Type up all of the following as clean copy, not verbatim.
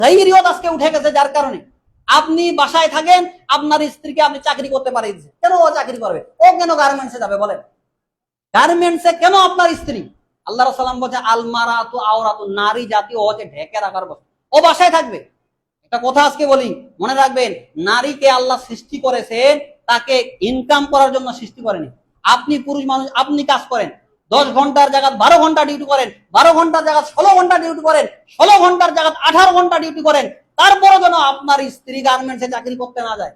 গায়রিয়ত আজকে উঠে গেছে, যার কারণে আপনি বাসায় থাকেন, আপনার স্ত্রীকে আপনি চাকরি করতে পারিয়ে দিচ্ছেন। কেন ও চাকরি করবে? ও কেন গার্মেন্টসে যাবে বলেন? গার্মেন্টসে কেন আপনার স্ত্রী? আল্লাহ রাসূল বলছে আল মারাতু আওরাতু, নারী জাতি ও হচ্ছে ঢেকে রাখার বস্তু, ও বাসায় থাকবে। একটা কথা আজকে বলি, মনে রাখবেন, নারীকে আল্লাহ সৃষ্টি করেছেন তাকে ইনকাম করার জন্য সৃষ্টি করেনি। আপনি পুরুষ মানুষ, আপনি কাজ করেন, 10 ঘন্টার জায়গা 12 ঘন্টা ডিউটি করেন, 12 ঘন্টার জায়গা 16 ঘন্টা ডিউটি করেন, 16 ঘন্টার জায়গা 18 ঘন্টা ডিউটি করেন, তারপরে যেন আপনার স্ত্রী গার্মেন্টসে চাকরি করতে না যায়।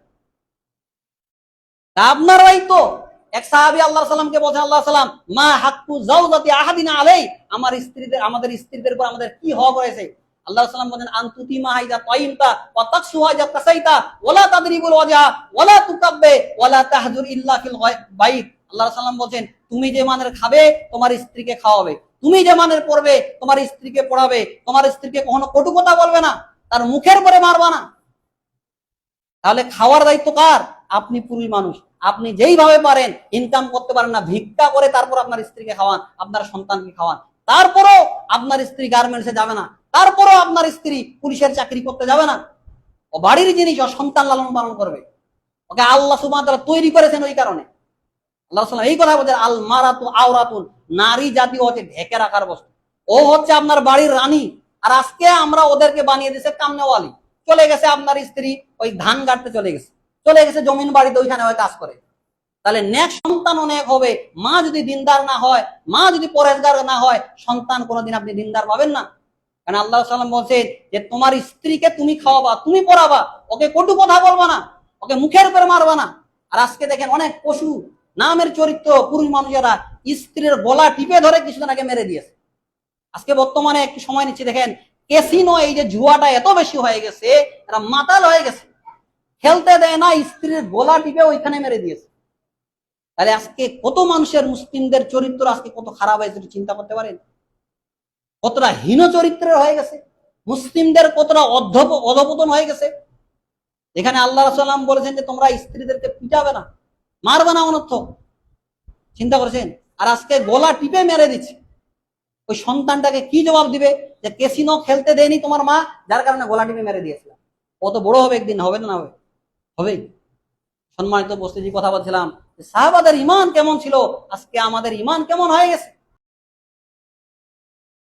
আপনার দায়িত্ব। এক সাহাবী আল্লাহ সাল্লামকে বলছেন, আল্লাহ সাল্লাম, মা হাক্কু জাওজাতি আহাদিনা আলাই, আমার স্ত্রীদের, আমাদের স্ত্রীদের উপর আমাদের কি হক রয়েছে? আল্লাহ সাল্লাম বলেন, আনতুতি মাহাইজা তাইমতা ওয়া তাকসুহাইজা কাসাইতা ওয়ালা তাদরিবুল ওয়াজা ওয়ালা তুকাব্বে ওয়ালা তাহজুর ইল্লা ফিল বাইত। আল্লাহ সাল্লাম বলেন, তুমি যে মানের খাবে তোমার স্ত্রীকে খাওয়াবে, তুমি যে মানের পড়বে তোমার স্ত্রীকে পড়াবে, তোমার স্ত্রীকে কখনো কটু কথা বলবে না, তার মুখের উপরে মারবা না। তাহলে খাওয়ার দায়িত্ব কার? আপনি পুরুষ মানুষ, আপনি যেইভাবে পারেন ইনকাম করতে পারেন না, ভিক্ষা করে তারপর আপনার স্ত্রীকে খাওয়ান, আপনার সন্তানকে খাওয়ান। তারপরও আপনার স্ত্রী গার্মেন্টসে যাবে না, তারপরও আপনার স্ত্রী পুলিশের চাকরি করতে যাবে না। ও বাড়ির জিনিস, ও সন্তান লালন পালন করবে। ওকে আল্লাহ সুবহানাহু ওয়া তাআলা তৈরি করেছেন ওই কারণে। আল্লাহ সাল্লাল্লাহু এই কথা বলেন, আল মারাতু আওরাতুন, নারী জাতি হচ্ছে ঢেকে রাখার বস্তু। ও হচ্ছে আপনার বাড়ির রানী, আর আজকে আমরা ওদেরকে বানিয়ে দিয়েছে কামনেওয়ালি। চলে গেছে আপনার স্ত্রী ওই ধান কাটতে চলে গেছে, চলে গেছে জমিন বাড়িতে, ওইখানে ওই কাজ করে। তাহলে নেক্সট সন্তান অনেক হবে। মা যদি দিনদার না হয়, মা যদি পরেশগার না হয়, সন্তান কোনোদিন আপনি দিনদার পাবেন না। কারণ আল্লাহ সাল্লাম বলছেন যে তোমার স্ত্রীকে তুমি খাওয়াবা, তুমি পড়াবা, ওকে কটু কথা বলবা না, ওকে মুখের উপরে মারবা না। আর আজকে দেখেন অনেক পশু নামের চরিত্র পুরুষ মানুষেরা স্ত্রীর গলা টিপে ধরে কিছুদিন আগে মেরে দিয়েছে। আজকে বর্তমানে একটু সময় নিচ্ছে, দেখেন ক্যাসিনো, এই যে জুয়াটা এত বেশি হয়ে গেছে, এরা মাতাল হয়ে গেছে, খেলতে দেয় না, স্ত্রীর গলা টিপে ওইখানে মেরে দিয়েছে। তাহলে আজকে কত মানুষের, মুসলিমদের চরিত্র আজকে কত খারাপ হয়েছে চিন্তা করতে পারেন? কতটা হীন চরিত্রের হয়ে গেছে, মুসলিমদের কতটা অধপতন হয়ে গেছে। এখানে আল্লাহ রাসূল বলেছেন যে তোমরা স্ত্রীদেরকে পিটাবে না, মারবে না, অনর্থক। চিন্তা করেছেন? আর আজকে গলা টিপে মেরে দিচ্ছে। ওই সন্তানটাকে কি জবাব দিবে যে ক্যাসিনো খেলতে দেয়নি তোমার মা, যার কারণে গলা টিপে মেরে দিয়েছিলাম? কত বড় হবে একদিন, হবে না? হবে, হবেই। সম্মানিত উপস্থিতি, কথা বলছিলাম সাহাবাদের ঈমান কেমন ছিল, আজকে আমাদের ঈমান কেমন হয়ে গেছে।